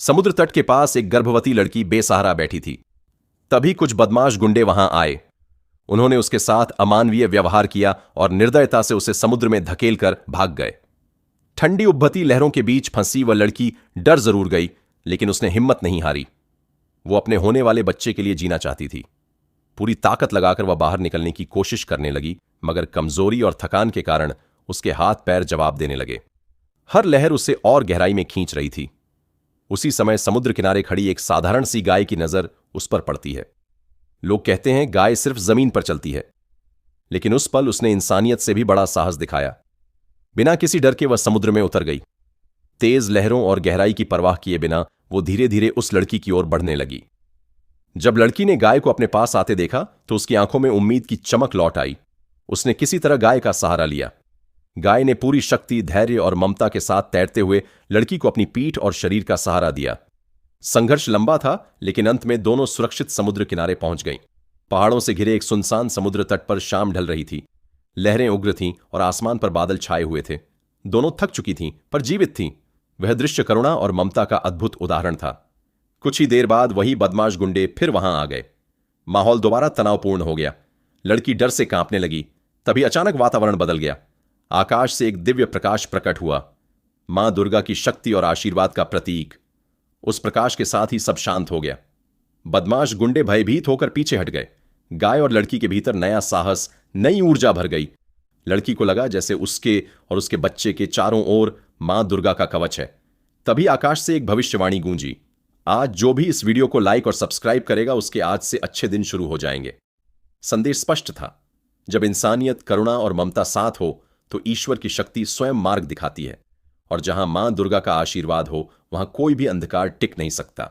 समुद्र तट के पास एक गर्भवती लड़की बेसहारा बैठी थी। तभी कुछ बदमाश गुंडे वहां आए। उन्होंने उसके साथ अमानवीय व्यवहार किया और निर्दयता से उसे समुद्र में धकेल कर भाग गए। ठंडी उब्बती लहरों के बीच फंसी वह लड़की डर जरूर गई, लेकिन उसने हिम्मत नहीं हारी। वो अपने होने वाले बच्चे के लिए जीना चाहती थी। पूरी ताकत लगाकर वह बाहर निकलने की कोशिश करने लगी, मगर कमजोरी और थकान के कारण उसके हाथ पैर जवाब देने लगे। हर लहर उसे और गहराई में खींच रही थी। उसी समय समुद्र किनारे खड़ी एक साधारण सी गाय की नजर उस पर पड़ती है। लोग कहते हैं गाय सिर्फ जमीन पर चलती है, लेकिन उस पल उसने इंसानियत से भी बड़ा साहस दिखाया। बिना किसी डर के वह समुद्र में उतर गई। तेज लहरों और गहराई की परवाह किए बिना वो धीरे धीरे उस लड़की की ओर बढ़ने लगी। जब लड़की ने गाय को अपने पास आते देखा तो उसकी आंखों में उम्मीद की चमक लौट आई। उसने किसी तरह गाय का सहारा लिया। गाय ने पूरी शक्ति, धैर्य और ममता के साथ तैरते हुए लड़की को अपनी पीठ और शरीर का सहारा दिया। संघर्ष लंबा था, लेकिन अंत में दोनों सुरक्षित समुद्र किनारे पहुंच गईं। पहाड़ों से घिरे एक सुनसान समुद्र तट पर शाम ढल रही थी। लहरें उग्र थीं और आसमान पर बादल छाए हुए थे। दोनों थक चुकी थीं, पर जीवित थीं। वह दृश्य करुणा और ममता का अद्भुत उदाहरण था। कुछ ही देर बाद वही बदमाश गुंडे फिर वहां आ गए। माहौल दोबारा तनावपूर्ण हो गया। लड़की डर से कांपने लगी। तभी अचानक वातावरण बदल गया। आकाश से एक दिव्य प्रकाश प्रकट हुआ, मां दुर्गा की शक्ति और आशीर्वाद का प्रतीक। उस प्रकाश के साथ ही सब शांत हो गया। बदमाश गुंडे भयभीत होकर पीछे हट गए। गाय और लड़की के भीतर नया साहस, नई ऊर्जा भर गई। लड़की को लगा जैसे उसके और उसके बच्चे के चारों ओर मां दुर्गा का कवच है। तभी आकाश से एक भविष्यवाणी गूंजी, आज जो भी इस वीडियो को लाइक और सब्सक्राइब करेगा उसके आज से अच्छे दिन शुरू हो जाएंगे। संदेश स्पष्ट था, जब इंसानियत, करुणा और ममता साथ हो तो ईश्वर की शक्ति स्वयं मार्ग दिखाती है, और जहां मां दुर्गा का आशीर्वाद हो वहां कोई भी अंधकार टिक नहीं सकता।